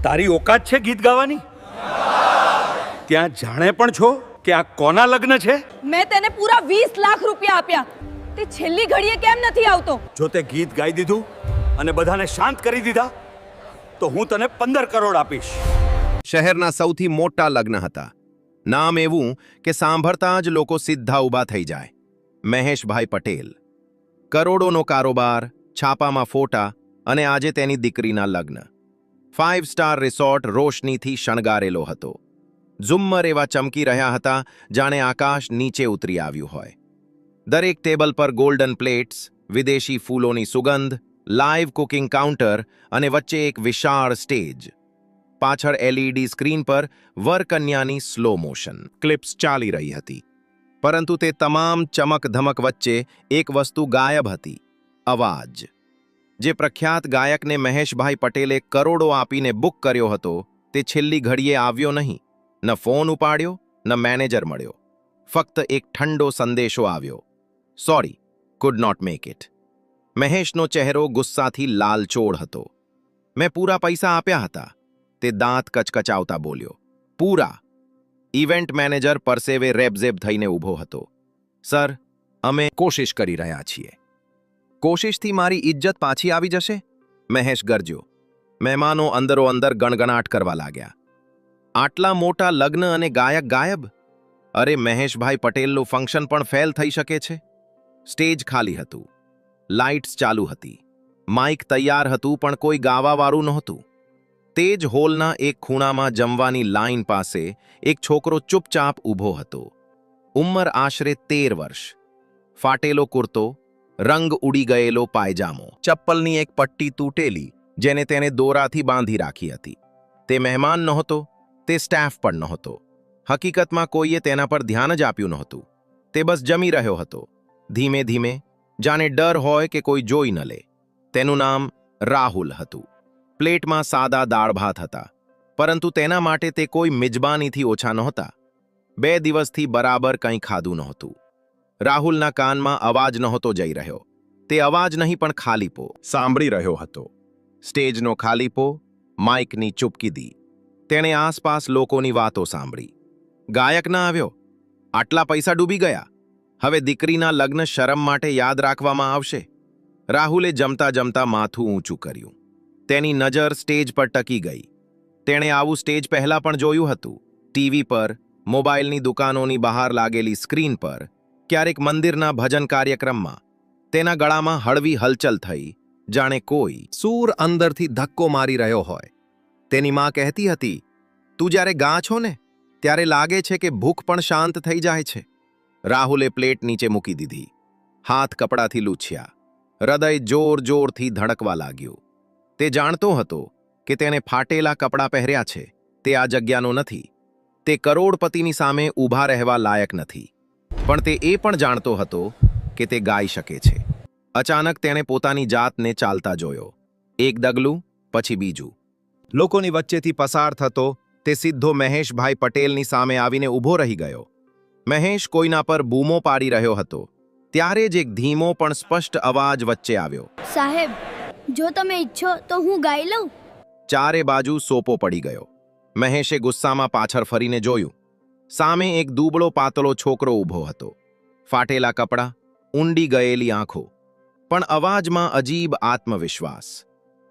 તારી ઓકાત છે ગીત ગાવાની? ત્યાં જાણે પણ છો કે આ કોના લગ્ન છે? મેં તેને પૂરા 20 લાખ રૂપિયા આપ્યા. તે છેલ્લી ઘડીએ કેમ નથી આવતો? જો તે ગીત ગાઈ દીધું અને બધાને શાંત કરી દીધા તો હું તને 15 કરોડ આપીશ. શહેરના સૌથી મોટા લગ્ન હતા. નામ એવું કે સાંભળતા જ લોકો સીધા ઊભા થઈ જાય. મહેશભાઈ પટેલ. કરોડોનો કારોબાર, છાપામાં ફોટા અને આજે તેની દીકરીના લગ્ન. 5 સ્ટાર રિસોર્ટ રોશનીથી શણગારેલો હતો. ઝુમ્મર એવા ચમકી રહ્યા હતા જાણે આકાશ નીચે ઉતરી આવ્યું હોય. દરેક ટેબલ પર ગોલ્ડન પ્લેટ્સ, વિદેશી ફૂલોની સુગંધ, લાઇવ કુકિંગ કાઉન્ટર અને વચ્ચે એક વિશાળ સ્ટેજ. પાછળ LED સ્ક્રીન પર વરકન્યાની સ્લો મોશન ક્લિપ્સ ચાલી રહી હતી. પરંતુ તે તમામ ચમક-ધમક વચ્ચે એક વસ્તુ ગાયબ હતી: અવાજ. જે પ્રખ્યાત ગાયકને મહેશભાઈ પટેલે કરોડો આપીને બુક કર્યો હતો, તે છેલ્લી ઘડીએ આવ્યો નહીં. ન ફોન ઉપાડ્યો, ન મેનેજર મળ્યો. ફક્ત એક ઠંડો સંદેશો આવ્યો: sorry, could not make it. મહેશનો ચહેરો ગુસ્સાથી લાલચોળ હતો. મેં પૂરા પૈસા આપ્યા હતા, તે દાંત કચકચાવતા બોલ્યો. પૂરા? ઇવેન્ટ મેનેજર પરસેવે રેબઝેબ થઈને ઊભો હતો. સર, અમે કોશિશ કરી રહ્યા છીએ. કોશિશથી મારી ઇજ્જત પાછી આવી જશે? મહેશ ગરજ્યો. મહેમાનો અંદરો અંદર ગણગણાટ કરવા લાગ્યા. આટલા મોટા લગ્ન અને ગાયક ગાયબ? અરે, મહેશભાઈ પટેલનું ફંક્શન પણ ફેલ થઈ શકે છે. સ્ટેજ ખાલી હતું. લાઇટ્સ ચાલુ હતી. માઇક તૈયાર હતું, પણ કોઈ ગાવાવાળું નહોતું. તે જ હોલના એક ખૂણામાં જમવાની લાઇન પાસે એક છોકરો ચૂપચાપ ઊભો હતો. ઉંમર આશરે 13 વર્ષ. ફાટેલો કુર્તો, રંગ ઉડી ગયેલો પાયજામો, ચપ્પલની એક પટ્ટી તૂટેલી જેને તેને દોરાથી બાંધી રાખી હતી. તે મહેમાન નહોતો, તે સ્ટાફ પણ નહોતો. હકીકતમાં કોઈએ તેના પર ધ્યાન જ આપ્યું નહોતું. તે બસ જમી રહ્યો હતો, ધીમે ધીમે, જાણે ડર હોય કે કોઈ જોઈ ન લે. તેનું નામ રાહુલ હતું. પ્લેટમાં સાદા દાળ ભાત હતા, પરંતુ તેના માટે તે કોઈ મિજબાનીથી ઓછા નહોતા. 2 દિવસથી બરાબર કંઈ ખાધું નહોતું. રાહુલના કાનમાં અવાજ નહોતો જઈ રહ્યો. તે અવાજ નહીં પણ ખાલીપો સાંભળી રહ્યો હતો. સ્ટેજનો ખાલીપો, માઇકની ચૂપકીદી. તેણે આસપાસ લોકોની વાતો સાંભળી. ગાયક ના આવ્યો, આટલા પૈસા ડૂબી ગયા, હવે દીકરીના લગ્ન શરમ માટે યાદ રાખવામાં આવશે. રાહુલે જમતા જમતા માથું ઊંચું કર્યું. તેની નજર સ્ટેજ પર ટકી ગઈ. તેણે આવું સ્ટેજ પહેલાં પણ જોયું હતું. ટીવી પર, મોબાઈલની દુકાનોની બહાર લાગેલી સ્ક્રીન પર, ક્યારેક મંદિરના ભજન કાર્યક્રમમાં. તેના ગળામાં હળવી હલચલ થઈ, જાણે કોઈ સૂર અંદરથી ધક્કો મારી રહ્યો હોય. તેની માં કહેતી હતી, તું જ્યારે ગા છો ને, ત્યારે લાગે છે કે ભૂખ પણ શાંત થઈ જાય છે. રાહુલે પ્લેટ નીચે મૂકી દીધી. હાથ કપડાથી લૂછ્યા. હૃદય જોર જોરથી ધડકવા લાગ્યું. તે જાણતો હતો કે તેને ફાટેલા કપડાં પહેર્યા છે, તે આ જગ્યાનો નથી. તે કરોડપતિની સામે ઊભા રહેવા લાયક નથી. પણ તે એ પણ જાણતો હતો કે તે ગાઈ શકે છે. અચાનક તેણે પોતાની જાતને ચાલતા જોયો. એક ડગલું, પછી બીજું. લોકોની વચ્ચેથી પસાર થતો તે સીધો મહેશભાઈ પટેલની સામે આવીને ઊભો રહી ગયો. મહેશ કોઈના પર બૂમો પાડી રહ્યો હતો. ત્યારે જ એક ધીમો પણ સ્પષ્ટ અવાજ વચ્ચે આવ્યો. સાહેબ, જો તમે ઈચ્છો તો હું ગાઈ લઉં. ચારે બાજુ સોપો પડી ગયો. મહેશે ગુસ્સામાં પાછળ ફરીને જોયું. સામે એક દૂબળો પાતળો છોકરો ઊભો હતો. ફાટેલા કપડાં, ઊંડી ગયેલી આંખો, પણ અવાજમાં અજીબ આત્મવિશ્વાસ.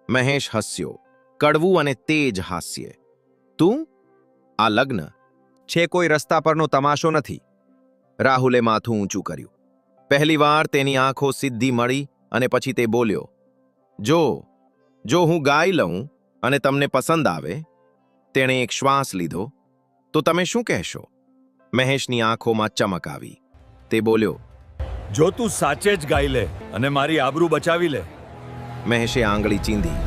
મહેશ હસ્યો, કડવું અને તેજ હાસ્ય. તું? આ લગ્ન છે, કોઈ રસ્તા પરનો તમાશો નથી. રાહુલે માથું ઊંચું કર્યું. પહેલીવાર તેની આંખો સીધી મળી અને પછી તે બોલ્યો, જો હું ગાઈ લઉં અને તમને પસંદ આવે. તેણે એક શ્વાસ લીધો. તો તમે શું કહેશો? મહેશની આંખોમાં ચમક આવી. તે બોલ્યો, જો તું સાચે જ ગાઈ લે અને મારી આબરૂ બચાવી લે. મહેશે આંગળી ચીંધી.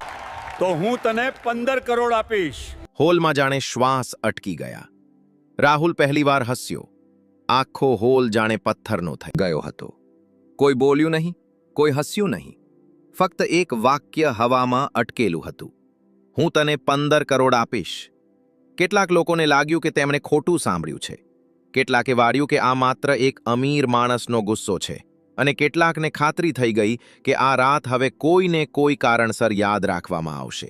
તો હું તને 15 કરોડ આપીશ. હોલમાં જાણે શ્વાસ અટકી ગયા. રાહુલ પહેલીવાર હસ્યો. આખો હોલ જાણે પથ્થરનો થઈ ગયો હતો. કોઈ બોલ્યું નહીં, કોઈ હસ્યું નહીં. ફક્ત એક વાક્ય હવામાં અટકેલું હતું: હું તને 15 કરોડ આપીશ. કેટલાક લોકોને લાગ્યું કે તેમણે ખોટું સાંભળ્યું છે. કેટલાકે વાળ્યું કે આ માત્ર એક અમીર માણસનો ગુસ્સો છે. અને કેટલાકને ખાતરી થઈ ગઈ કે આ રાત હવે કોઈને કોઈ કારણસર યાદ રાખવામાં આવશે.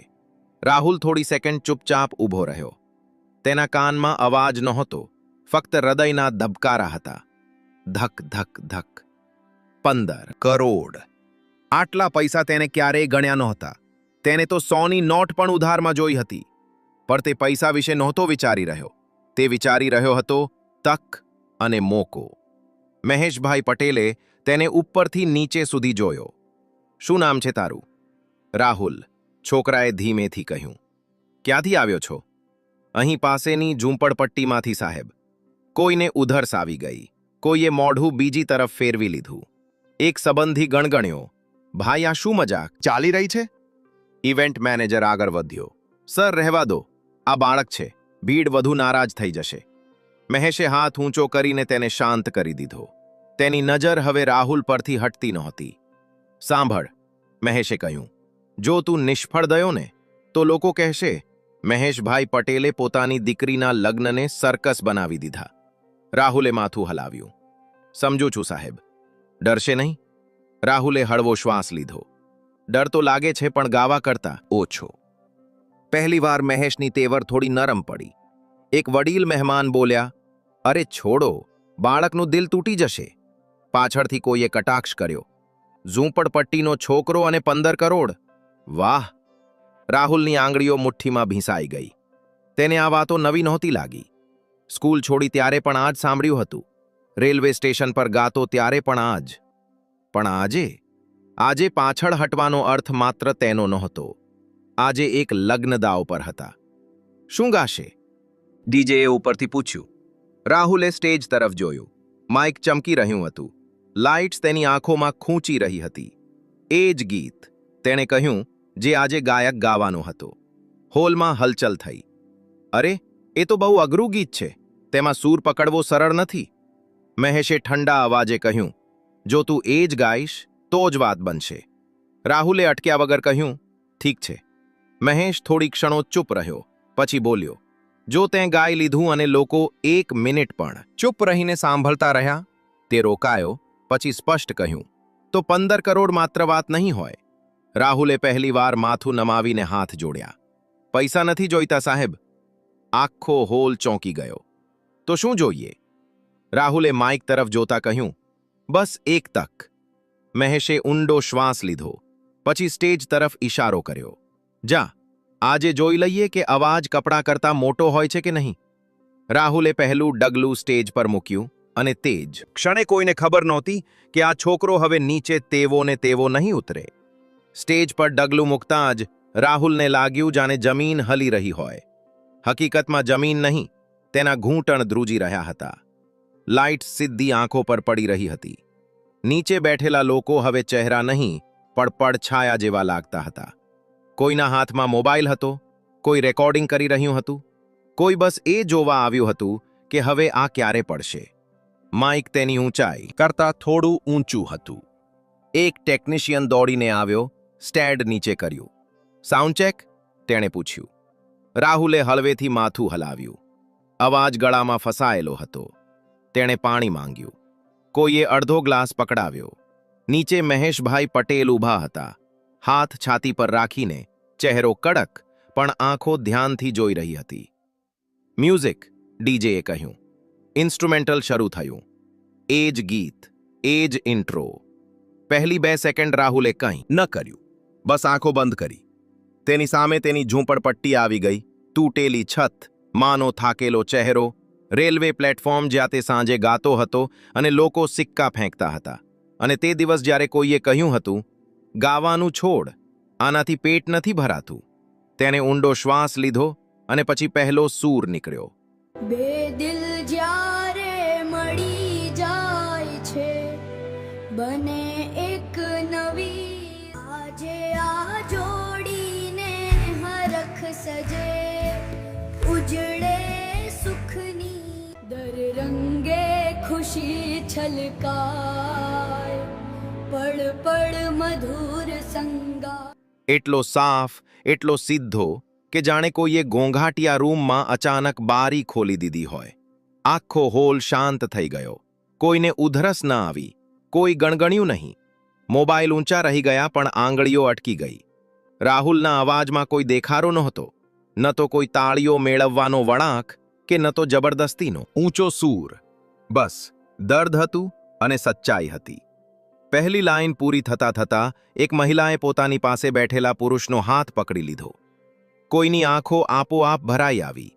રાહુલ થોડી સેકન્ડ ચૂપચાપ ઊભો રહ્યો. તેના કાનમાં અવાજ નહોતો, ફક્ત હૃદયના ધબકારા હતા. ધક ધક ધક. 15 કરોડ. આટલા પૈસા તેને ક્યારેય ગણ્યા નહોતા. તેને તો 100ની નોટ પણ ઉધારમાં જોઈ હતી. પણ તે પૈસા વિશે નહોતો વિચારી રહ્યો. તે વિચારી રહ્યો હતો તક અને મોકો. મહેશભાઈ પટેલે તેને ઉપરથી નીચે સુધી જોયો. શું નામ છે તારું? રાહુલ, છોકરાએ ધીમેથી કહ્યું. ક્યાંથી આવ્યો છો? અહીં પાસેની ઝૂંપડપટ્ટીમાંથી સાહેબ. કોઈને ઉધરસ આવી ગઈ. કોઈએ મોઢું બીજી તરફ ફેરવી લીધું. એક સંબંધી ગણગણ્યો. ભાઈ, આ શું મજાક ચાલી રહી છે? ઇવેન્ટ મેનેજર આગળ વધ્યો. સર, રહેવા દો. આ બાળક છે. ભીડ વધુ નારાજ થઈ જશે. મહેશે હાથ ઊંચો કરીને તેને શાંત કરી દીધો. તેની નજર હવે રાહુલ પરથી હટતી નહોતી. સાંભળ, મહેશે કહ્યું. જો તું નિષ્ફળ ગયો ને તો લોકો કહેશે મહેશભાઈ પટેલે પોતાની દીકરીના લગ્નને સર્કસ બનાવી દીધા. રાહુલે માથું હલાવ્યું. સમજુ છું સાહેબ. ડરશે નહીં? રાહુલે હળવો શ્વાસ લીધો. ડર તો લાગે છે, પણ ગાવા કરતા ઓછો. પહેલીવાર મહેશની તેવર થોડી નરમ પડી. એક વડીલ મહેમાન બોલ્યા, અરે છોડો, બાળકનું દિલ તૂટી જશે. પાછળથી કોઈએ કટાક્ષ કર્યો. ઝૂંપડપટ્ટીનો છોકરો અને 15 કરોડ. વાહ! રાહુલની આંગળીઓ મુઠ્ઠીમાં ભીંસાઈ ગઈ. તેને આ વાતો નવી નહોતી લાગી. સ્કૂલ છોડી ત્યારે પણ આ જ સાંભળ્યું હતું. રેલવે સ્ટેશન પર ગાતો ત્યારે પણ આ જ. પણ આજે પાછળ હટવાનો અર્થ માત્ર તેનો નહોતો. આજે એક લગ્ન દાવ પર હતા. શું ગાશે? ડીજેએ ઉપરથી પૂછ્યું. રાહુલે સ્ટેજ તરફ જોયું. માઇક ચમકી રહ્યું હતું. લાઇટ્સ તેની આંખોમાં ખૂંચી રહી હતી. એ જ ગીત, તેણે કહ્યું, જે આજે ગાયક ગાવાનો હતો. હોલમાં હલચલ થઈ. અરે, એ તો બહુ અઘરું ગીત છે. તેમાં સૂર પકડવો સરળ નથી. મહેશે ઠંડા અવાજે કહ્યું, જો તું એ જ ગાઈશ તો જ વાત બનશે. રાહુલે અટક્યા વગર કહ્યું, ઠીક છે. મહેશ થોડી ક્ષણો ચૂપ રહ્યો. પછી બોલ્યો, જો તેં ગાઈ લીધું અને લોકો 1 મિનિટ પણ ચૂપ રહીને સાંભળતા રહ્યા. તે રોકાયો. પછી સ્પષ્ટ કહ્યું, તો 15 કરોડ માત્ર વાત નહીં હોય. રાહુલે પહેલીવાર માથું નમાવીને હાથ જોડ્યા. પૈસા નથી જોઈતા સાહેબ. આખો હોલ ચોંકી ગયો. તો શું જોઈએ? રાહુલે માઇક તરફ જોતા કહ્યું, બસ એક તક. મહેશે ઊંડો શ્વાસ લીધો. પછી સ્ટેજ તરફ ઈશારો કર્યો. જા, આજે જોઈ લઈએ કે અવાજ કપડા કરતા મોટો હોય છે કે નહીં. રાહુલે પહેલું ડગલું સ્ટેજ પર મૂક્યું અને તે જ ક્ષણે કોઈને ખબર નહોતી કે આ છોકરો હવે નીચે તેવો ને તેવો નહીં ઉતરે. સ્ટેજ પર ડગલું મૂકતાં જ રાહુલને લાગ્યું જાણે જમીન હલી રહી હોય. હકીકતમાં જમીન નહીં, તેના ઘૂંટણ ધ્રુજી રહ્યા હતા. લાઇટ સીધી આંખો પર પડી રહી હતી. નીચે બેઠેલા લોકો હવે ચહેરા નહીં પણ પડછાયા જેવા લાગતા હતા. કોઈના હાથમાં મોબાઈલ હતો, કોઈ રેકોર્ડિંગ કરી રહ્યું હતું, કોઈ બસ એ જોવા આવ્યું હતું કે હવે આ ક્યારે પડશે. માઇક તેની ઊંચાઈ કરતાં થોડું ઊંચું હતું. એક ટેકનિશિયન દોડીને આવ્યો. સ્ટેન્ડ નીચે કર્યું. Sound check? તેણે પૂછ્યું. રાહુલે હળવેથી માથું હલાવ્યું. અવાજ ગળામાં ફસાયેલો હતો. તેણે પાણી માંગ્યું. કોઈએ અડધો ગ્લાસ પકડાવ્યો. નીચે મહેશભાઈ પટેલ ઊભા હતા, હાથ છાતી પર રાખીને, ચહેરો કડક પણ આંખો ધ્યાનથી જોઈ રહી હતી. મ્યુઝિક, ડીજેએ કહ્યું. ઇન્સ્ટ્રુમેન્ટલ શરૂ થયું. એ જ ગીત, એ જ ઇન્ટ્રો. પહેલી 2 સેકન્ડ રાહુલે કંઈ ન કર્યું, બસ આંખો બંધ કરી. તેની સામે તેની ઝૂંપડપટ્ટી આવી ગઈ. તૂટેલી છત, માનો થાકેલો ચહેરો, રેલવે પ્લેટફોર્મ જ્યાં તે સાંજે ગાતો હતો અને લોકો સિક્કા ફેંકતા હતા. અને તે દિવસ જ્યારે કોઈએ કહ્યું હતું, ગાવાનું છોડ, આનાથી પેટ નથી ભરાતું. તેને ઊંડો શ્વાસ લીધો અને પછી પહેલો સૂર નીકળ્યો. બે દિલ જ્યારે મળી જાય છે, બને એક નવી. આજે આ જોડીને હરખ સજે, ઉજળે સુખની દર રંગે ખુશી છલકાય, પળ પળ મધુર સંગા. એટલો સાફ, એટલો સીધો કે જાણે કોઈએ ઘોંઘાટિયા રૂમમાં અચાનક બારી ખોલી દીધી હોય. આખો હોલ શાંત થઈ ગયો. કોઈને ઉધરસ ન આવી, કોઈ ગણગણ્યું નહીં. મોબાઈલ ઊંચા રહી ગયા પણ આંગળીઓ અટકી ગઈ. રાહુલના અવાજમાં કોઈ દેખારો નહોતો, ન તો કોઈ તાળીઓ મેળવવાનો વળાંક કે ન તો જબરદસ્તીનો ઊંચો સૂર. બસ દર્દ હતું અને સચ્ચાઈ હતી. પહેલી લાઈન પૂરી થતાં એક મહિલાએ પોતાની પાસે બેઠેલા પુરુષનો હાથ પકડી લીધો. કોઈની આંખો આપોઆપ ભરાઈ આવી.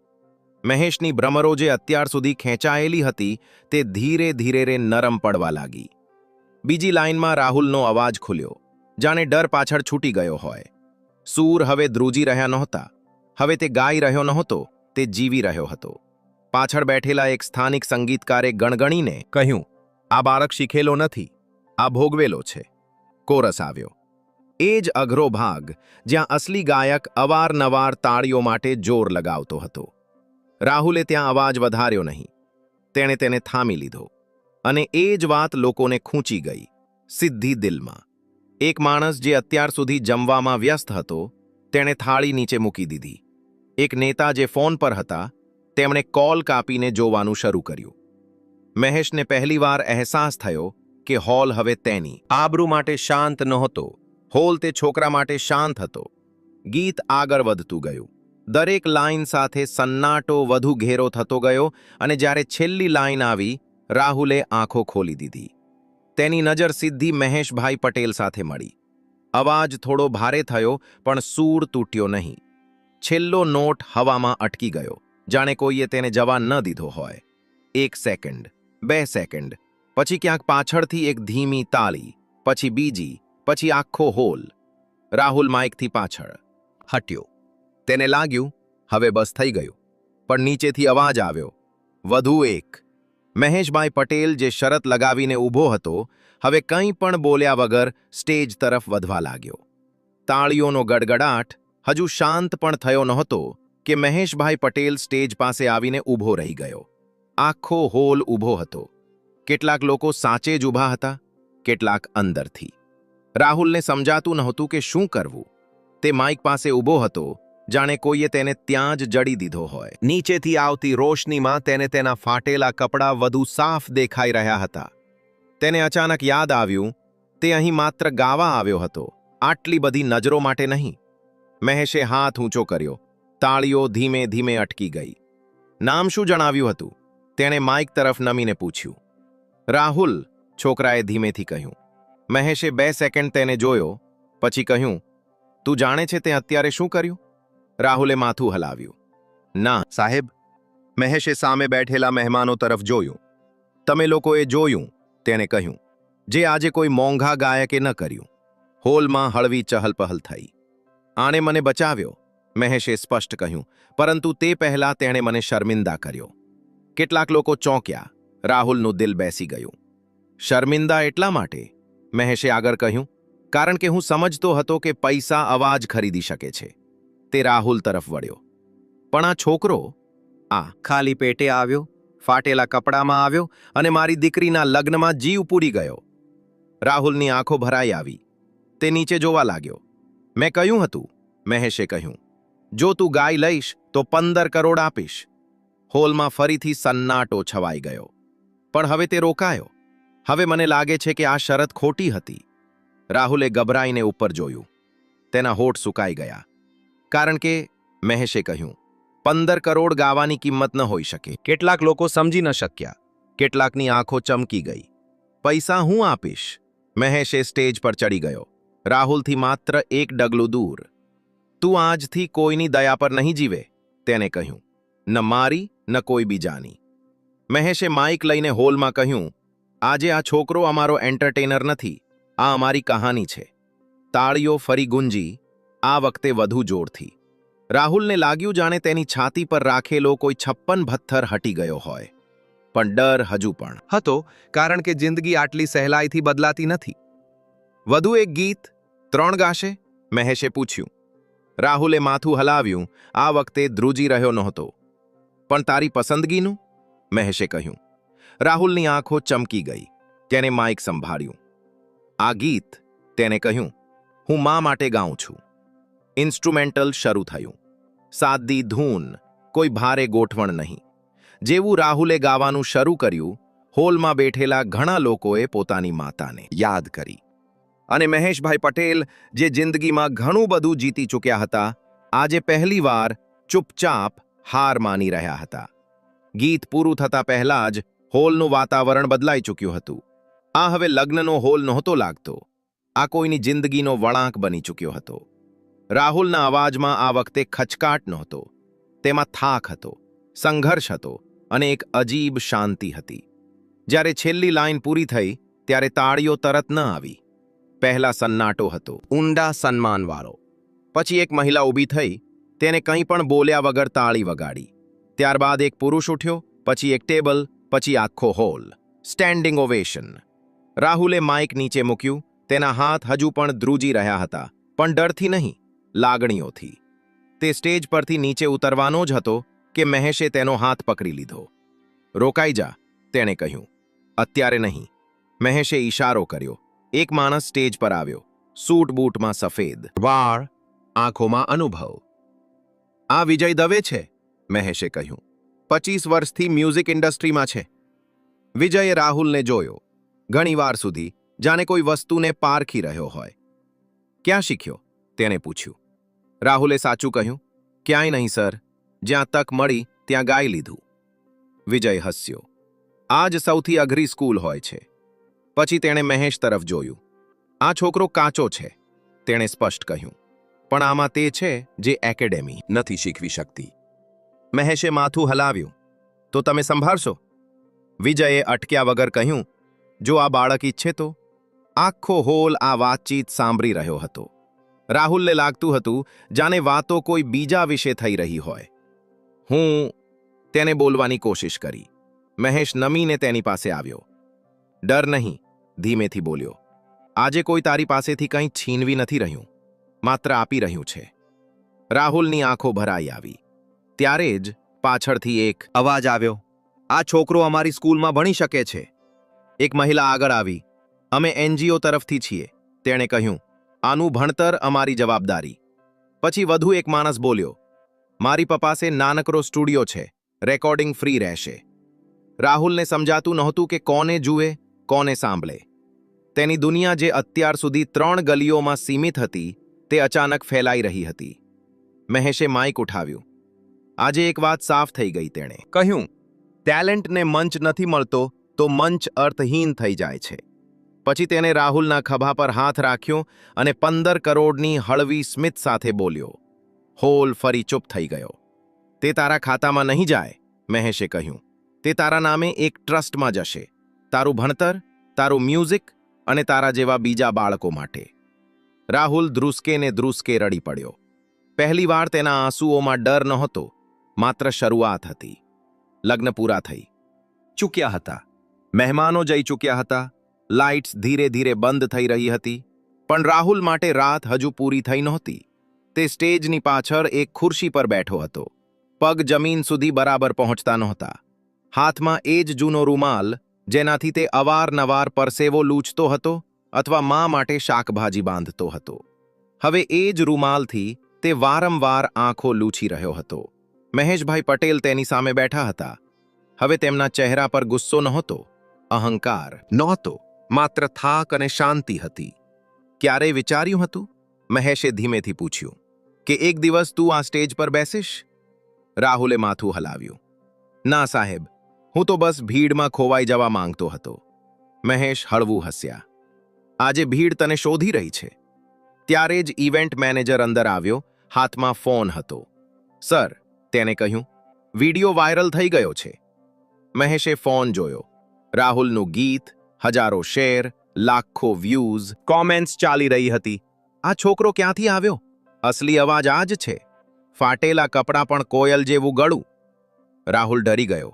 મહેશની ભ્રમરો જે અત્યાર સુધી ખેંચાયેલી હતી તે ધીરે ધીરે નરમ પડવા લાગી. બીજી લાઈનમાં રાહુલનો અવાજ ખુલ્યો, જાણે ડર પાછળ છૂટી ગયો હોય. સૂર હવે ધ્રુજી રહ્યા નહોતા, હવે તે ગાઈ રહ્યો નહોતો, તે જીવી રહ્યો હતો. પાછળ બેઠેલા એક સ્થાનિક સંગીતકારે ગણગણીને કહ્યું, આ બાળક શીખેલો નથી, આ ભોગવેલો છે. કોરસ આવ્યો. એ જ અઘરો ભાગ જ્યાં અસલી ગાયક અવારનવાર તાળીઓ માટે જોર લગાવતો હતો. રાહુલે ત્યાં અવાજ વધાર્યો નહીં. તેણે તેને થામી લીધો. અને એ જ વાત લોકોને ખૂંચી ગઈ, સીધી દિલમાં. એક માણસ જે અત્યાર સુધી જમવામાં વ્યસ્ત હતો, તેણે થાળી નીચે મૂકી દીધી. એક નેતા જે ફોન પર હતા, તેમણે કોલ કાપીને જોવાનું શરૂ કર્યું. મહેશને પહેલીવાર અહેસાસ થયો કે હોલ હવે તેની આબરૂ માટે શાંત નહોતો. હોલ તે છોકરા માટે શાંત હતો. ગીત આગળ વધતું ગયું. દરેક લાઈન સાથે સન્નાટો વધુ ઘેરો થતો ગયો અને જ્યારે છેલ્લી લાઈન આવી, રાહુલે આંખો ખોલી દીધી. તેની નજર સીધી મહેશભાઈ પટેલ સાથે મળી. અવાજ થોડો ભારે થયો પણ સૂર તૂટ્યો નહીં. છેલ્લો નોટ હવામાં અટકી ગયો, જાણે કોઈએ તેને જવા ન દીધો હોય. 1 સેકન્ડ, 2 સેકન્ડ, પછી ક્યાંક પાછળથી એક ધીમી તાળી, પછી બીજી, પછી આખો હોલ. રાહુલ માઇકથી પાછળ હટ્યો. તેને લાગ્યું હવે બસ થઈ ગયું. પણ નીચેથી અવાજ આવ્યો, વધુ એક. મહેશભાઈ પટેલ જે શરત લગાવીને ઊભો હતો, હવે કંઈ પણ બોલ્યા વગર સ્ટેજ તરફ વધવા લાગ્યો. તાળીઓનો ગડગડાટ હજુ શાંત પણ થયો નહોતો કે મહેશભાઈ પટેલ સ્ટેજ પાસે આવીને ઊભો રહી ગયો. આખો હોલ ઊભો હતો. કેટલાક લોકો સાચે જ ઊભા હતા, કેટલાક અંદરથી. રાહુલને સમજાતું નહોતું કે શું કરવું. તે માઇક પાસે ઊભો હતો, જાણે કોઈએ તેને ત્યાં જ જડી દીધો હોય. નીચેથી આવતી રોશનીમાં તેને તેના ફાટેલા કપડાં વધુ સાફ દેખાઈ રહ્યા હતા. તેને અચાનક યાદ આવ્યું, તે અહીં માત્ર ગાવા આવ્યો હતો, આટલી બધી નજરો માટે નહીં. મહેશે હાથ ઊંચો કર્યો. તાળીઓ ધીમે ધીમે અટકી ગઈ. નામ શું જણાવ્યું હતું? તેણે માઇક તરફ નમીને પૂછ્યું. રાહુલ, છોકરાએ ધીમેથી કહ્યું. મહેશે 2 સેકન્ડ તેને જોયો, પછી કહ્યું, તું જાણે છે તે અત્યારે શું કર્યું? રાહુલે માથું હલાવ્યું. ના સાહેબ. મહેશે સામે બેઠેલા મહેમાનો તરફ જોયું. તમે લોકોએ જોયું, તેણે કહ્યું, જે આજે કોઈ મોંઘા ગાયકે ન કર્યું. હોલમાં હળવી ચહલપહલ થઈ. આણે મને બચાવ્યો, મહેશે સ્પષ્ટ કહ્યું, પરંતુ તે પહેલાં તેણે મને શર્મિંદા કર્યો. કેટલાક લોકો ચોંક્યા. રાહુલનું દિલ બેસી ગયું. શર્મિંદા એટલા માટે, મહેશે આગળ કહ્યું, કારણ કે હું સમજતો હતો કે પૈસા અવાજ ખરીદી શકે છે. તે રાહુલ તરફ વળ્યો. પણ આ છોકરો, આ ખાલી પેટે આવ્યો, ફાટેલા કપડામાં આવ્યો અને મારી દીકરીના લગ્નમાં જીવ પૂરી ગયો. રાહુલની આંખો ભરાઈ આવી. તે નીચે જોવા લાગ્યો. મેં કહ્યું હતું, મહેશે કહ્યું, જો તું ગાય લઈશ તો 15 કરોડ આપીશ. હોલમાં ફરીથી સન્નાટો છવાઈ ગયો. પણ હવે તે રોકાયો. હવે મને લાગે છે કે આ શરત ખોટી હતી. રાહુલે ગભરાઈને ઉપર જોયું. તેના હોઠ સુકાઈ ગયા. કારણ કે મહેશે કહ્યું, 15 કરોડ ગાવાની કિંમત ન હોઈ શકે. કેટલાક લોકો સમજી ન શક્યા. કેટલાકની આંખો ચમકી ગઈ. પૈસા હું આપીશ. મહેશે સ્ટેજ પર ચડી ગયો. રાહુલથી માત્ર એક ડગલું દૂર. તું આજથી કોઈની દયા પર નહીં જીવે, તેને કહ્યું. ન મારી ન કોઈ બીજાની. મહેશે માઇક લઈને હોલમાં કહ્યું, આજે આ છોકરો અમારો એન્ટરટેનર નથી, આ અમારી કહાની છે. તાળીઓ ફરી ગુંજી, આ વખતે વધુ જોરથી. રાહુલને લાગ્યું જાણે તેની છાતી પર રાખેલો કોઈ 56 પથ્થર હટી ગયો હોય. પણ ડર હજુ પણ હતો, કારણ કે જિંદગી આટલી સહેલાઈથી બદલાતી નથી. વધુ એક ગીત 3 ગાશે? મહેશે પૂછ્યું. રાહુલે માથું હલાવ્યું. આ વખતે ધ્રુજી રહ્યો નહોતો. પણ તારી પસંદગીનું? મહેશે કહ્યું. રાહુલની આંખો ચમકી ગઈ. તેને માઇક સંભાળ્યું. આ ગીત, તેને કહ્યું, હું મા માટે ગાઉં છું. ઇન્સ્ટ્રુમેન્ટલ શરૂ થયું. સાદી ધૂન, કોઈ ભારે ગોઠવણ નહીં. જેવું રાહુલે ગાવાનું શરૂ કર્યું, હોલમાં બેઠેલા ઘણા લોકોએ પોતાની માતાને યાદ કરી. અને મહેશભાઈ પટેલ, જે જિંદગીમાં ઘણું બધું જીતી ચૂક્યા હતા, આજે પહેલીવાર ચૂપચાપ હાર માની રહ્યા હતા. ગીત પૂરું થતા પહેલા જ હોલનું વાતાવરણ બદલાઈ ચૂક્યું હતું. આ હવે લગ્નનો હોલ નહોતો લાગતો. આ કોઈની જિંદગીનો વળાંક બની ચૂક્યો હતો. રાહુલના અવાજમાં આ વખતે ખચકાટ નહોતો. તેમાં થાક હતો, સંઘર્ષ હતો અને એક અજીબ શાંતિ હતી. જ્યારે છેલ્લી લાઈન પૂરી થઈ ત્યારે તાળીઓ તરત ન આવી. પહેલા સન્નાટો હતો, ઊંડા સન્માનવાળો. પછી એક મહિલા ઊભી થઈ, તેને કંઈ પણ બોલ્યા વગર તાળી વગાડી. ત્યારબાદ એક પુરુષ ઉઠ્યો, પછી એક ટેબલ, પછી આખો હોલ. Standing ovation. રાહુલે માઇક નીચે મૂક્યું. તેના હાથ હજુ પણ ધ્રુજી રહ્યા હતા, પણ ડરથી નહીં, લાગણીઓથી. તે સ્ટેજ પરથી નીચે ઉતરવાનો જ હતો કે મહેશે તેનો હાથ પકડી લીધો. રોકાઈ જા, તેણે કહ્યું. અત્યારે નહીં. મહેશે ઈશારો કર્યો. એક માણસ સ્ટેજ પર આવ્યો, સૂટ બૂટમાં સફેદ વાળ, આંખોમાં અનુભવ. આ વિજય દવે છે, મહેશે કહ્યું. 25 વર્ષથી મ્યુઝિક ઇન્ડસ્ટ્રીમાં છે. વિજયે રાહુલને જોયો, ઘણીવાર સુધી જાણે કોઈ વસ્તુને પારખી રહ્યો હોય. ક્યાં શીખ્યો? તેણે પૂછ્યું. રાહુલે સાચું કહ્યું. ક્યાંય નહીં સર, જ્યાં તક મળી ત્યાં ગાઈ લીધું. વિજય હસ્યો. આ જ સૌથી અઘરી સ્કૂલ હોય છે. પછી તેણે મહેશ તરફ જોયું. આ છોકરો કાચો છે, તેણે સ્પષ્ટ કહ્યું. પણ આમાં તે છે જે એકેડેમી નથી શીખવી શકતી. મહેશે માથું હલાવ્યું. તો તમે સંભાળશો? વિજયે અટક્યા વગર કહ્યું. જો આ બાળક ઈચ્છે તો. આખો હોલ આ વાતચીત સાંભળી રહ્યો હતો. રાહુલને લાગતું હતું જાણે વાતો કોઈ બીજા વિશે થઈ રહી હોય. તેને બોલવાની કોશિશ કરી. મહેશ નમીને તેની પાસે આવ્યો. ડર નહીં, ધીમેથી બોલ્યો. આજે કોઈ તારી પાસેથી કંઈ છીનવી નથી રહ્યું, માત્ર આપી રહ્યું છે. રાહુલની આંખો ભરાઈ આવી. ત્યારે જ પાછળથી એક અવાજ આવ્યો. આ છોકરો અમારી સ્કૂલમાં ભણી શકે છે. એક મહિલા આગળ આવી. અમે એનજીઓ તરફથી છીએ, તેણે કહ્યું. આનું ભણતર અમારી જવાબદારી. પછી વધુ એક માણસ બોલ્યો. મારી પાસે નાનકડો સ્ટુડિયો છે, રેકોર્ડિંગ ફ્રી રહેશે. રાહુલને સમજાતું નહોતું કે કોને જુએ, કોને સાંભળે. તેની દુનિયા જે અત્યાર સુધી 3 ગલીઓમાં સીમિત હતી, તે અચાનક ફેલાઈ રહી હતી. મહેશે માઇક ઉઠાવ્યું. આજે એક વાત સાફ થઈ ગઈ, તેણે કહ્યું. ટેલેન્ટને મંચ નથી મળતો તો મંચ અર્થહીન થઈ જાય છે. પછી તેને રાહુલના ખભા પર હાથ રાખ્યો અને 15 કરોડની હળવી સ્મિત સાથે બોલ્યો. હોલ ફરી ચૂપ થઈ ગયો. તે તારા ખાતામાં નહીં જાય, મહેશે કહ્યું. તે તારા નામે એક ટ્રસ્ટમાં જશે. તારું ભણતર, તારું મ્યુઝિક અને તારા જેવા બીજા બાળકો માટે. રાહુલ ધ્રુસકે ને ધ્રુસકે રડી પડ્યો. પહેલીવાર તેના આંસુઓમાં ડર નહોતો, માત્ર શરૂઆત હતી. લગ્ન પૂરા થઈ ચૂક્યા હતા. મહેમાનો જઈ ચૂક્યા હતા. લાઇટ્સ ધીરે ધીરે બંધ થઈ રહી હતી. પણ રાહુલ માટે રાત હજુ પૂરી થઈ નહોતી. તે સ્ટેજની પાછળ એક ખુરશી પર બેઠો હતો. પગ જમીન સુધી બરાબર પહોંચતા નહોતા. હાથમાં એ જ જૂનો રૂમાલ જેનાથી તે અવારનવાર પરસેવો લૂછતો હતો અથવા મા માટે શાકભાજી બાંધતો હતો. હવે એ જ રૂમાલથી તે વારંવાર આંખો લૂછી રહ્યો હતો. મહેશભાઈ પટેલ તેની સામે બેઠા હતા. હવે તેમના ચહેરા પર ગુસ્સો નહોતો, અહંકાર નહોતો, માત્ર થાક અને શાંતિ હતી. ક્યારેય વિચાર્યું હતું? મહેશે ધીમેથી પૂછ્યું કે એક દિવસ તું આ સ્ટેજ પર બેસીશ? રાહુલે માથું હલાવ્યું. ના સાહેબ, હું તો બસ ભીડમાં ખોવાઈ જવા માંગતો હતો. મહેશ હળવું હસ્યા. આજે ભીડ તને શોધી રહી છે. ત્યારે જ ઇવેન્ટ મેનેજર અંદર આવ્યો. હાથમાં ફોન હતો. સર, તેને કહ્યું, વિડિયો વાયરલ થઈ ગયો છે. મહેશે ફોન જોયો. રાહુલનું ગીત, હજારો શેર, લાખો વ્યૂઝ, કોમેન્ટ્સ ચાલી રહી હતી. આ છોકરો ક્યાંથી આવ્યો? અસલી અવાજ આ જ છે. ફાટેલા કપડાં પણ કોયલ જેવું ગળું. રાહુલ ડરી ગયો.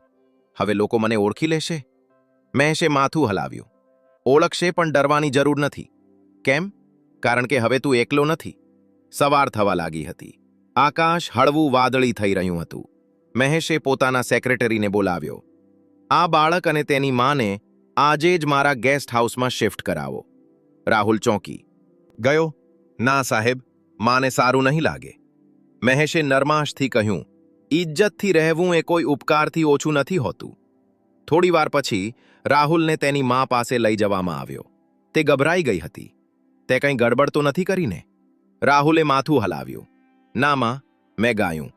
હવે લોકો મને ઓળખી લેશે? મહેશે માથું હલાવ્યું. ઓળખશે, પણ ડરવાની જરૂર નથી. કેમ? કારણ કે હવે તું એકલો નથી. સવાર થવા લાગી હતી. આકાશ હળવું વાદળી થઈ રહ્યું હતું. મહેશે પોતાના સેક્રેટરીને બોલાવ્યો. આ બાળક અને તેની માને આજે જ મારા ગેસ્ટ હાઉસમાં શિફ્ટ કરાવો. રાહુલ ચોંકી ગયો. ના સાહેબ, માને સારું નહીં લાગે. મહેશે નરમાશથી કહ્યું, ઇજ્જતથી રહેવું એ કોઈ ઉપકારથી ઓછું નથી હોતું. થોડીવાર પછી રાહુલને તેની મા પાસે લઈ જવામાં આવ્યો. તે ગભરાઈ ગઈ હતી. તે કંઈ ગડબડ તો નથી કરીને? રાહુલે માથું હલાવ્યું. ના માં, મેં ગાયું.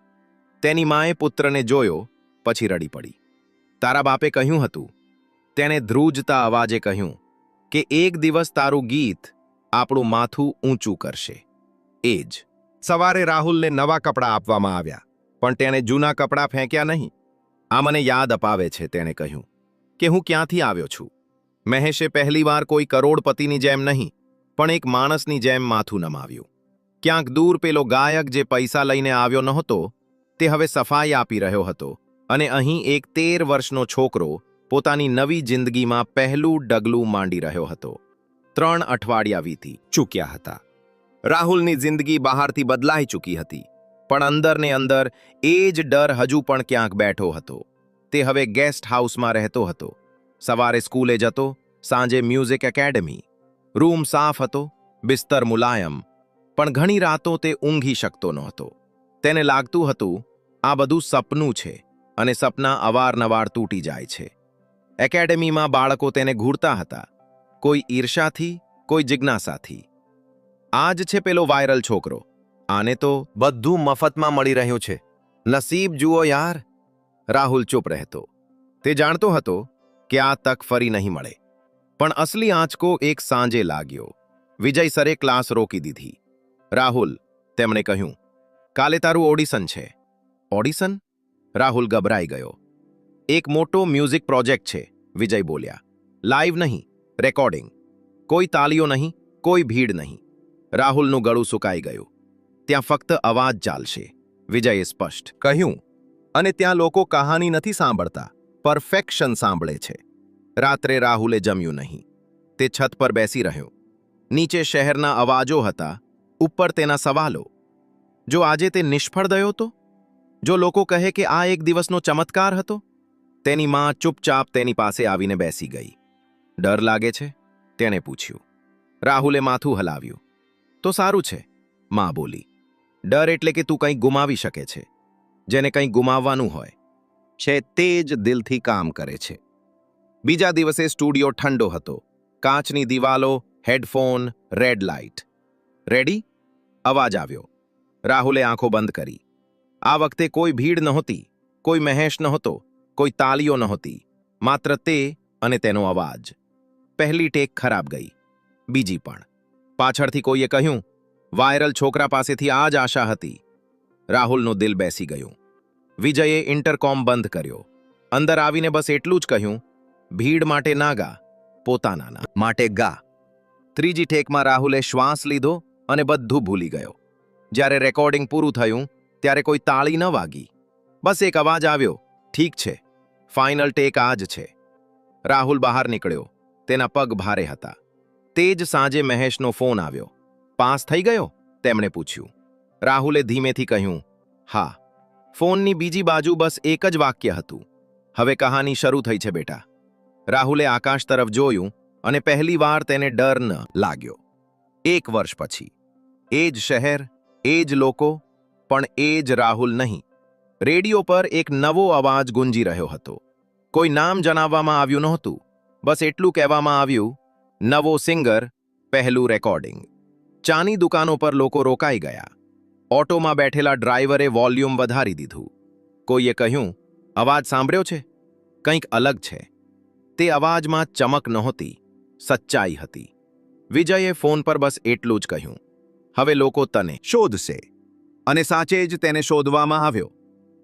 તેની માએ પુત્રને જોયો, પછી રડી પડી. તારા બાપે કહ્યું હતું, તેણે ધ્રુજતા અવાજે કહ્યું, કે એક દિવસ તારું ગીત આપણું માથું ઊંચું કરશે. એ જ સવારે રાહુલને નવા કપડાં આપવામાં આવ્યા, પણ તેણે જૂના કપડાં ફેંક્યા નહીં. આ મને યાદ અપાવે છે, તેણે કહ્યું, કે હું ક્યાંથી આવ્યો છું. મહેશે પહેલીવાર કોઈ કરોડપતિની જેમ નહીં, પણ એક માણસની જેમ માથું નમાવ્યું. ક્યાંક દૂર પેલો ગાયક જે પૈસા લઈને આવ્યો નહોતો, તે હવે સફાઈ આપી રહ્યો હતો, અને અહીં એક 13 વર્ષનો છોકરો પોતાની નવી જિંદગીમાં પહેલું ડગલું માંડી રહ્યો હતો. 3 અઠવાડિયા વીતી ચૂક્યા હતા. રાહુલની જિંદગી બહારથી બદલાઈ ચૂકી હતી, પણ અંદરને અંદર એ જ ડર હજુ પણ ક્યાંક બેઠો હતો. તે હવે ગેસ્ટ હાઉસમાં રહેતો હતો. સવારે સ્કૂલે જતો, સાંજે મ્યુઝિક એકેડમી. રૂમ સાફ હતો, બિસ્તર મુલાયમ, પણ ઘણી રાતો તે ઊંઘી શકતો નહોતો. તેને લાગતું હતું આ બધું સપનું છે, અને સપના અવારનવાર તૂટી જાય છે. એકેડમીમાં બાળકો તેને ઘૂરતા હતા, કોઈ ઈર્ષાથી, કોઈ જિજ્ઞાસાથી. આ જ છે પેલો વાયરલ છોકરો, આને તો બધું મફતમાં મળી રહ્યું છે. નસીબ જુઓ યાર. રાહુલ ચૂપ રહેતો. તે જાણતો હતો કે આ તક ફરી નહીં મળે. પણ અસલી આંચકો એક સાંજે લાગ્યો. વિજય સરે ક્લાસ રોકી દીધી. રાહુલ, તેમણે કહ્યું, કાલે તારું ઓડિશન છે. ઓડિશન? રાહુલ ગભરાઈ ગયો. એક મોટો મ્યુઝિક પ્રોજેક્ટ છે, વિજય બોલ્યા. લાઈવ નહીં, રેકોર્ડિંગ. કોઈ તાલીઓ નહીં, કોઈ ભીડ નહીં. રાહુલનું ગળું સુકાઈ ગયું. ત્યાં ફક્ત અવાજ ચાલશે, વિજયે સ્પષ્ટ કહ્યું. અને ત્યાં લોકો કહાની નથી સાંભળતા, પરફેક્શન સાંભળે છે. રાત્રે રાહુલે જમ્યું નહીં. તે છત પર બેસી રહ્યો. નીચે શહેરના અવાજો હતા, ઉપર તેના સવાલો. જો આજે તે નિષ્ફળ ગયો તો? જો લોકો કહે કે આ એક દિવસનો ચમત્કાર હતો? તેની માં ચૂપચાપ તેની પાસે આવીને બેસી ગઈ. ડર લાગે છે? તેણે પૂછ્યું. રાહુલે માથું હલાવ્યું. તો સારું છે, માં બોલી. ડર એટલે કે તું કંઈક ગુમાવી શકે છે. જેને કંઈક ગુમાવવાનું હોય છે તે જ દિલથી કામ કરે છે. બીજા દિવસે સ્ટુડિયો ઠંડો હતો. કાચની દિવાલો, હેડફોન, રેડ લાઇટ. રેડી? અવાજ આવ્યો. રાહુલે આંખો બંધ કરી. આ વખતે કોઈ ભીડ નહોતી, કોઈ મહેશ નહોતો, કોઈ તાલીઓ નહોતી. માત્ર તે અને તેનો અવાજ. પહેલી ટેક ખરાબ ગઈ, બીજી પણ. પાછળથી કોઈએ કહ્યું, વાયરલ છોકરા પાસેથી આ જ આશા હતી. રાહુલનું દિલ બેસી ગયું. વિજયે ઇન્ટરકોમ બંધ કર્યો. અંદર આવીને બસ એટલું જ કહ્યું, ભીડ માટે ના ગા, પોતાના માટે ગા. ત્રીજી ટેકમાં રાહુલે શ્વાસ લીધો અને બધું ભૂલી ગયો. જ્યારે રેકોર્ડિંગ પૂરું થયું, ત્યારે કોઈ તાળી ન વાગી. બસ એક અવાજ આવ્યો, ઠીક છે, ફાઇનલ ટેક આ જ છે. રાહુલ બહાર નીકળ્યો. તેના પગ ભારે હતા. તે જ સાંજે મહેશનો ફોન આવ્યો. પાસ થઈ ગયો? તેમણે પૂછ્યું. રાહુલે ધીમેથી કહ્યું, હા. ફોનની બીજી બાજુ બસ એક જ વાક્ય હતું, હવે કહાની શરૂ થઈ છે બેટા. રાહુલે આકાશ તરફ જોયું અને પહેલીવાર તેને ડર ન લાગ્યો. 1 વર્ષ પછી એ જ શહેર, એ જ લોકો, પણ એ જ રાહુલ નહીં. રેડિયો પર એક નવો અવાજ ગુંજી રહ્યો હતો. કોઈ નામ જણાવવામાં આવ્યું નહોતું, બસ એટલું કહેવામાં આવ્યું, નવો સિંગર, પહેલું રેકોર્ડિંગ. ચાની દુકાનો પર લોકો રોકાઈ ગયા. ઓટોમાં બેઠેલા ડ્રાઈવરે વોલ્યુમ વધારી દીધું. કોઈએ કહ્યું, અવાજ સાંભળ્યો છે? કંઈક અલગ છે. તે અવાજમાં ચમક નહોતી, સચ્ચાઈ હતી. વિજયે ફોન પર બસ એટલું જ કહ્યું, હવે લોકો તને શોધશે. અને સાચે જ તેને શોધવામાં આવ્યો.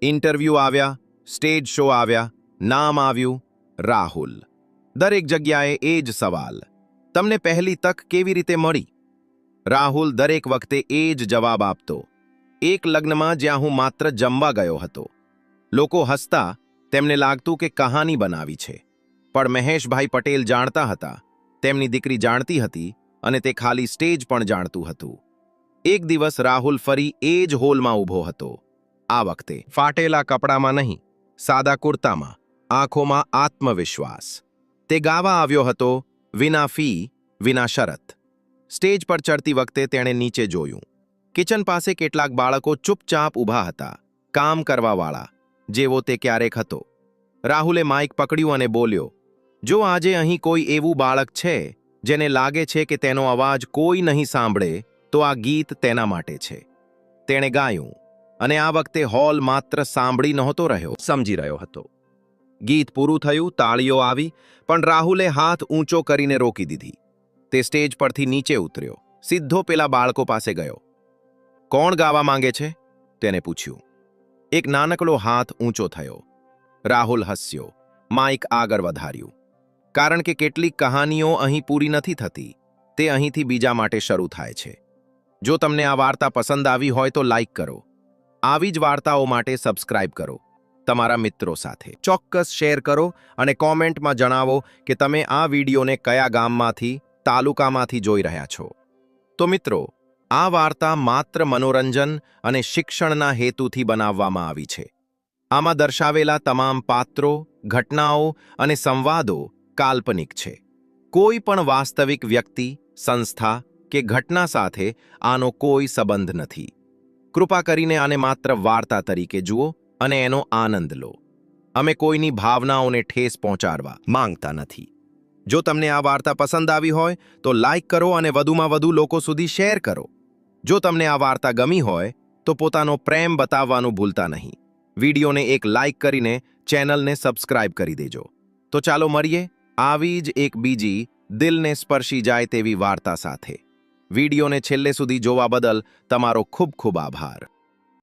ઇન્ટરવ્યૂ આવ્યા, સ્ટેજ શો આવ્યા, નામ આવ્યું, રાહુલ. દરેક જગ્યાએ એ જ સવાલ, તમને પહેલી તક કેવી રીતે મળી? રાહુલ દરેક વખતે એ જ જવાબ આપતો, એક લગ્નમાં જ્યાં હું માત્ર જમવા ગયો હતો. લોકો હસતા, તેમને લાગતું કે કહાની બનાવી છે. પણ મહેશભાઈ પટેલ જાણતા હતા, તેમની દીકરી જાણતી હતી, અને તે ખાલી સ્ટેજ પણ જાણતું હતું. એક દિવસ રાહુલ ફરી એ જ હોલમાં ઊભો હતો. આ વખતે ફાટેલા કપડામાં નહીં, સાદા કુર્તામાં, આંખોમાં આત્મવિશ્વાસ. તે ગાવા આવ્યો હતો, વિના ફી, વિના શરત. સ્ટેજ પર ચડતી વખતે તેણે નીચે જોયું. કિચન પાસે કેટલાક બાળકો ચૂપચાપ ઊભા હતા, કામ કરવાવાળા, જેવો તે ક્યારેક હતો. રાહુલે માઇક પકડ્યું અને બોલ્યો, જો આજે અહીં કોઈ એવું બાળક છે જેને લાગે છે કે તેનો અવાજ કોઈ નહીં સાંભળે તો આ ગીત તેના માટે છે. તેણે ગાયું અને આ વખતે હોલ માત્ર સાંભળી નહોતો રહ્યો, સમજી રહ્યો હતો. ગીત પૂરું થયું, તાળીઓ આવી, પણ રાહુલે હાથ ઊંચો કરીને રોકી દીધી. તે સ્ટેજ પરથી નીચે ઉતર્યો, સીધો પેલા બાળકો પાસે ગયો. કોણ ગાવા માંગે છે? તેને પૂછ્યું. એક નાનકડો હાથ ઊંચો થયો. રાહુલ હસ્યો, માઇક આગળ વધાર્યું. કારણ કે કેટલીક કહાનીઓ અહીં પૂરી નથી થતી, તે અહીંથી બીજા માટે શરૂ થાય છે. જો તમને આ વાર્તા પસંદ આવી હોય તો લાઇક કરો. આવી જ વાર્તાઓ માટે સબસ્ક્રાઇબ કરો. તમારા મિત્રો સાથે ચોક્કસ શેર કરો અને કોમેન્ટમાં જણાવો કે તમે આ વિડીયોને કયા ગામમાંથી, તાલુકામાંથી જોઈ રહ્યા છો. તો મિત્રો, આ વાર્તા માત્ર મનોરંજન અને શિક્ષણના હેતુથી બનાવવામાં આવી છે. આમાં દર્શાવેલા તમામ પાત્રો, ઘટનાઓ અને સંવાદો કાલ્પનિક છે. કોઈ પણ વાસ્તવિક વ્યક્તિ, સંસ્થા કે ઘટના સાથે આનો કોઈ સંબંધ નથી. કૃપા કરીને આને માત્ર વાર્તા તરીકે જુઓ અને એનો આનંદ લો. અમે કોઈની ભાવનાઓને ઠેસ પહોંચાડવા માંગતા નથી. જો તમને આ વાર્તા પસંદ આવી હોય તો લાઇક કરો અને વધુમાં વધુ લોકો સુધી શેર કરો. જો તમને આ વાર્તા ગમી હોય તો પોતાનો પ્રેમ બતાવવાનું ભૂલતા નહીં. વિડીયોને એક લાઇક કરીને ચેનલને સબસ્ક્રાઇબ કરી દેજો. તો ચાલો મળીએ આવી જ એક બીજી દિલને સ્પર્શી જાય તેવી વાર્તા સાથે. વિડીયોને છેલ્લે સુધી જોવા બદલ તમારો ખૂબ ખૂબ આભાર.